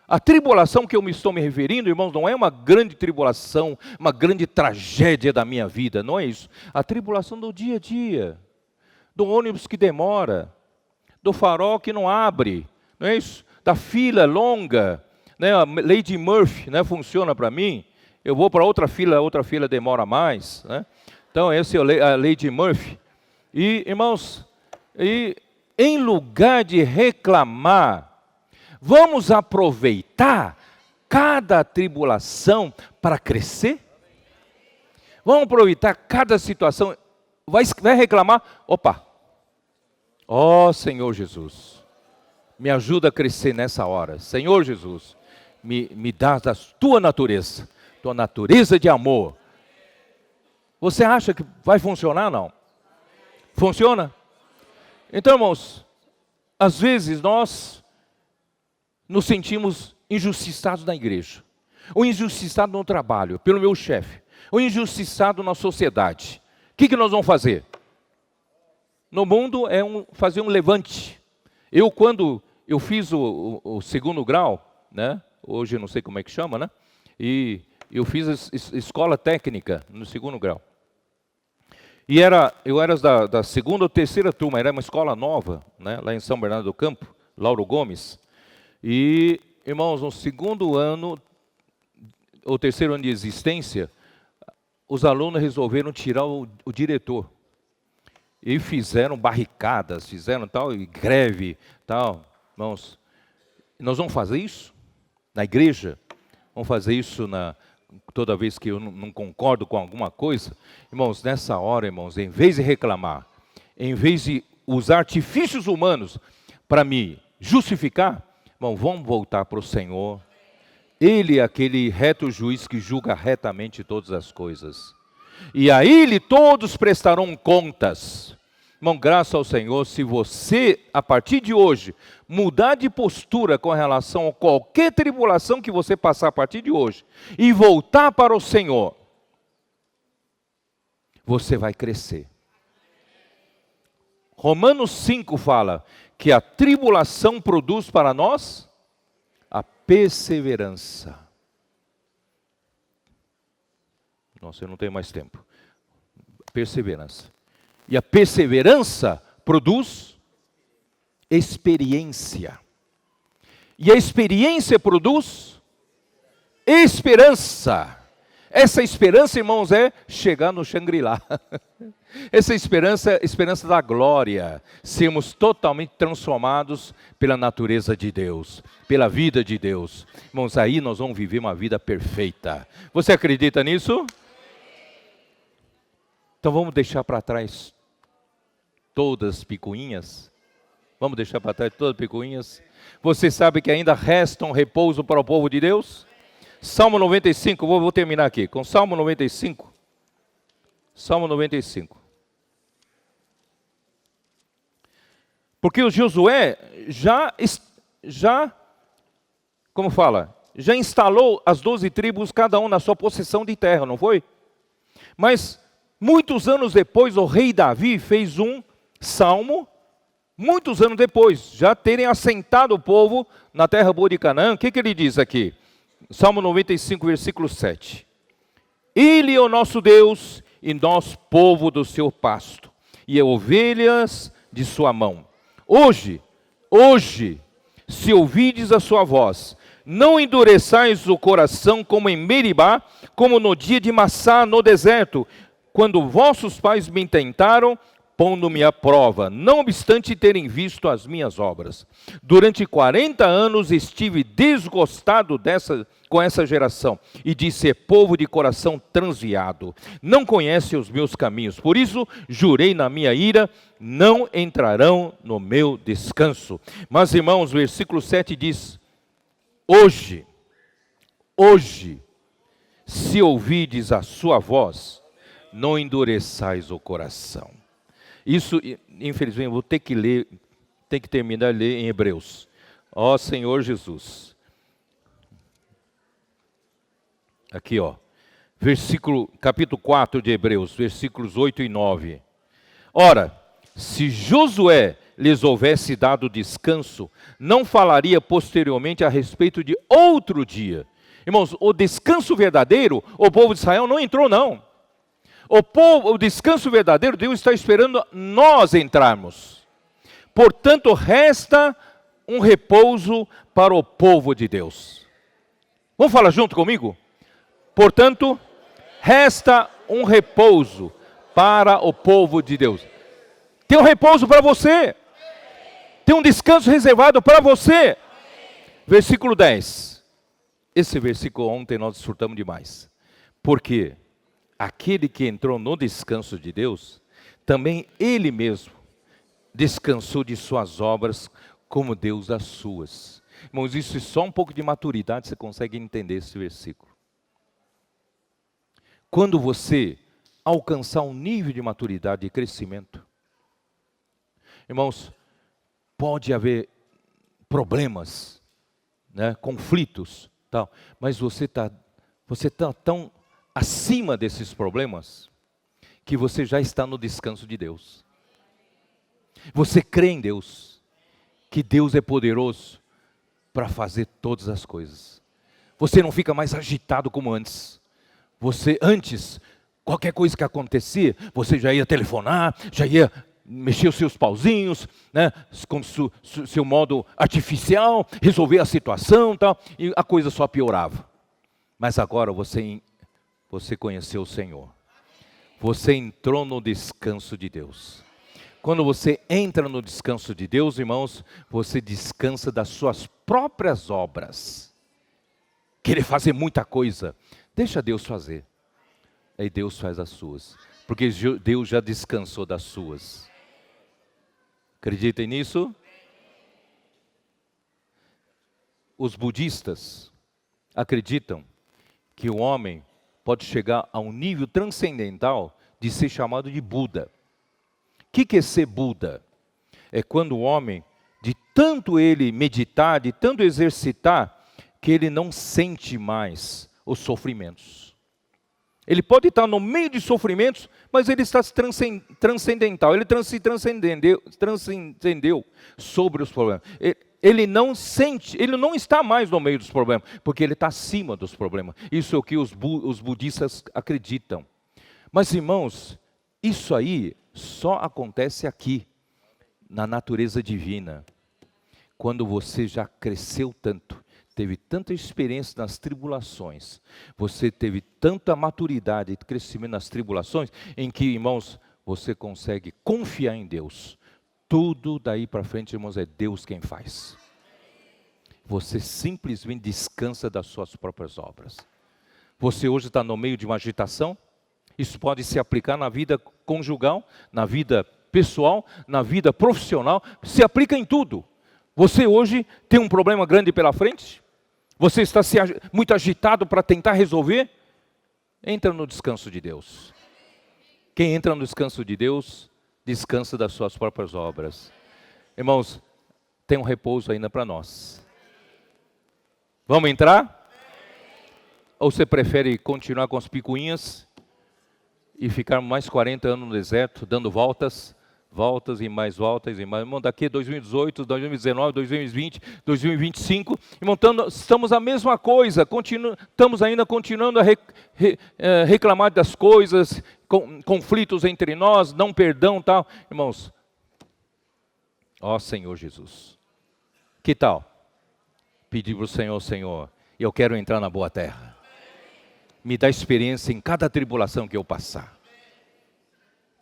A tribulação que eu estou me referindo, irmãos, não é uma grande tribulação, uma grande tragédia da minha vida, não é isso. A tribulação do dia a dia, do ônibus que demora, do farol que não abre, não é isso? Da fila longa, né? A lei de Murphy, né, funciona para mim. Eu vou para outra fila demora mais, né? Então, essa é a lei de Murphy. E, irmãos, em lugar de reclamar, vamos aproveitar cada tribulação para crescer? Vamos aproveitar cada situação. Vai reclamar? Opa! Ó Senhor Jesus, me ajuda a crescer nessa hora. Senhor Jesus, me dá da tua natureza de amor. Você acha que vai funcionar? Não. Funciona? Então, irmãos, às vezes nós nos sentimos injustiçados na igreja, ou injustiçados no trabalho, pelo meu chefe, ou injustiçados na sociedade. O que nós vamos fazer? No mundo é fazer um levante. Quando eu fiz o segundo grau, né? Hoje eu não sei como é que chama, né? E eu fiz a escola técnica no segundo grau. E eu era da segunda ou terceira turma, era uma escola nova, né? Lá em São Bernardo do Campo, Lauro Gomes. E, irmãos, no segundo ano, ou terceiro ano de existência, os alunos resolveram tirar o diretor. E fizeram barricadas, fizeram tal, e greve, tal. Irmãos, nós vamos fazer isso na igreja? Vamos fazer isso toda vez que eu não concordo com alguma coisa? Irmãos, nessa hora, irmãos, em vez de reclamar, em vez de usar artifícios humanos para me justificar, irmão, vamos voltar para o Senhor. Ele é aquele reto juiz que julga retamente todas as coisas. E a Ele todos prestarão contas. Irmão, graças ao Senhor, se você, a partir de hoje, mudar de postura com relação a qualquer tribulação que você passar a partir de hoje, e voltar para o Senhor, você vai crescer. Romanos 5 fala que a tribulação produz para nós a perseverança. Nossa, eu não tenho mais tempo. Perseverança. E a perseverança produz experiência. E a experiência produz esperança. Essa esperança, irmãos, é chegar no Shangri-La. Essa esperança da glória. Sermos totalmente transformados pela natureza de Deus, pela vida de Deus. Irmãos, aí nós vamos viver uma vida perfeita. Você acredita nisso? Então vamos deixar para trás todas as picuinhas? Vamos deixar para trás todas as picuinhas? Você sabe que ainda resta um repouso para o povo de Deus? Salmo 95, vou terminar aqui, com Salmo 95. Salmo 95. Porque o Josué já instalou as 12 tribos, cada um na sua possessão de terra, não foi? Mas, muitos anos depois, o rei Davi fez um salmo, muitos anos depois, já terem assentado o povo na terra boa de Canaã. O que ele diz aqui? Salmo 95, versículo 7. Ele é o nosso Deus, e nós, povo do seu pasto, e ovelhas de sua mão. Hoje, se ouvides a sua voz, não endureçais o coração como em Meribá, como no dia de Massá no deserto, quando vossos pais me tentaram, pondo-me à prova, não obstante terem visto as minhas obras. Durante 40 anos estive desgostado com essa geração, e disse: é povo de coração transviado, não conhece os meus caminhos. Por isso jurei na minha ira, não entrarão no meu descanso. Mas, irmãos, versículo 7 diz: hoje, se ouvides a sua voz, não endureçais o coração. Isso, infelizmente, eu vou ter que ler, ter que terminar de ler em Hebreus. Ó Senhor Jesus. Aqui, ó. Capítulo 4 de Hebreus, versículos 8 e 9. Ora, se Josué lhes houvesse dado descanso, não falaria posteriormente a respeito de outro dia. Irmãos, o descanso verdadeiro, o povo de Israel não entrou, não. O descanso verdadeiro, Deus está esperando nós entrarmos. Portanto, resta um repouso para o povo de Deus. Vamos falar junto comigo? Portanto, resta um repouso para o povo de Deus. Tem um repouso para você. Tem um descanso reservado para você. Versículo 10. Esse versículo ontem nós desfrutamos demais. Por quê? Aquele que entrou no descanso de Deus, também ele mesmo descansou de suas obras, como Deus das suas. Irmãos, isso é só um pouco de maturidade, você consegue entender esse versículo. Quando você alcançar um nível de maturidade e crescimento, irmãos, pode haver problemas, né, conflitos, tal, mas você está tão acima desses problemas, que você já está no descanso de Deus. Você crê em Deus, que Deus é poderoso para fazer todas as coisas. Você não fica mais agitado como antes. Antes, qualquer coisa que acontecia, você já ia telefonar, já ia mexer os seus pauzinhos, né, com seu modo artificial, resolver a situação, tal, e a coisa só piorava. Mas agora você conheceu o Senhor. Você entrou no descanso de Deus. Quando você entra no descanso de Deus, irmãos, você descansa das suas próprias obras. Querer fazer muita coisa, deixa Deus fazer. Aí Deus faz as suas. Porque Deus já descansou das suas. Acreditem nisso? Os budistas acreditam que o homem pode chegar a um nível transcendental de ser chamado de Buda. O que é ser Buda? É quando o homem, de tanto ele meditar, de tanto exercitar, que ele não sente mais os sofrimentos. Ele pode estar no meio de sofrimentos, mas ele está transcendental, ele se transcendeu sobre os problemas. Ele não sente, ele não está mais no meio dos problemas, porque ele está acima dos problemas. Isso é o que os budistas acreditam. Mas, irmãos, isso aí só acontece aqui, na natureza divina. Quando você já cresceu tanto, teve tanta experiência nas tribulações, você teve tanta maturidade e crescimento nas tribulações, em que, irmãos, você consegue confiar em Deus. Tudo daí para frente, irmãos, é Deus quem faz. Você simplesmente descansa das suas próprias obras. Você hoje está no meio de uma agitação? Isso pode se aplicar na vida conjugal, na vida pessoal, na vida profissional, se aplica em tudo. Você hoje tem um problema grande pela frente? Você está muito agitado para tentar resolver? Entra no descanso de Deus. Quem entra no descanso de Deus, descansa das suas próprias obras. Irmãos, tem um repouso ainda para nós. Vamos entrar? Ou você prefere continuar com as picuinhas e ficar mais 40 anos no deserto, dando voltas, voltas e mais voltas e mais. Irmão, daqui 2018, 2019, 2020, 2025, irmão, estamos a mesma coisa, estamos ainda continuando a reclamar das coisas, conflitos entre nós, não perdão, tal. Irmãos, ó Senhor Jesus, que tal pedir para o Senhor, Senhor, eu quero entrar na boa terra. Me dá experiência em cada tribulação que eu passar.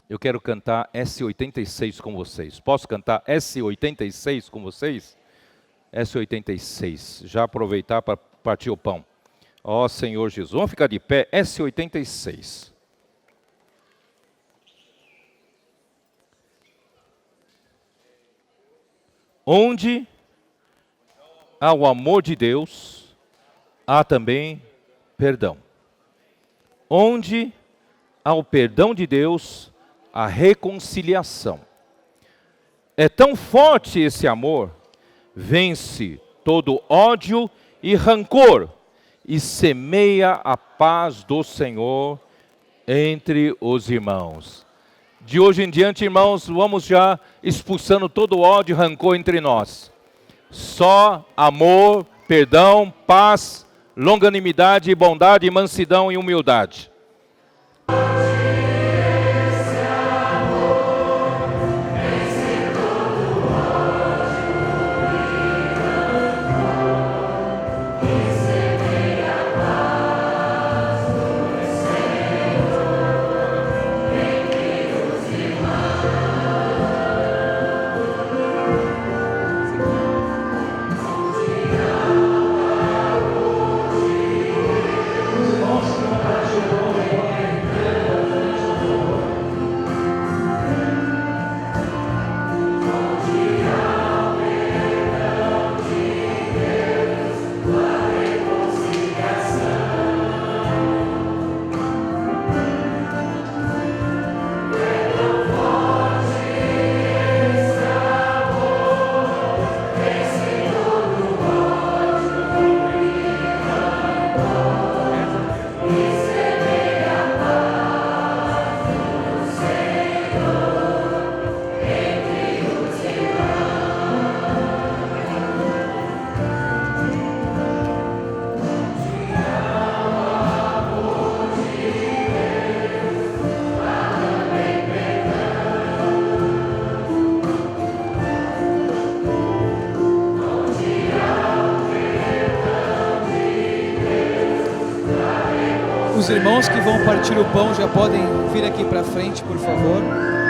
Eu quero cantar S86 com vocês. Posso cantar S86 com vocês? S86. Já aproveitar para partir o pão. Ó Senhor Jesus. Vamos ficar de pé. S86. Onde há o amor de Deus, há também perdão. Onde há o perdão de Deus, a reconciliação. É tão forte esse amor, vence todo ódio e rancor e semeia a paz do Senhor entre os irmãos. De hoje em diante, irmãos, vamos já expulsando todo ódio e rancor entre nós. Só amor, perdão, paz, longanimidade, bondade, mansidão e humildade. Os irmãos que vão partir o pão já podem vir aqui para frente, por favor.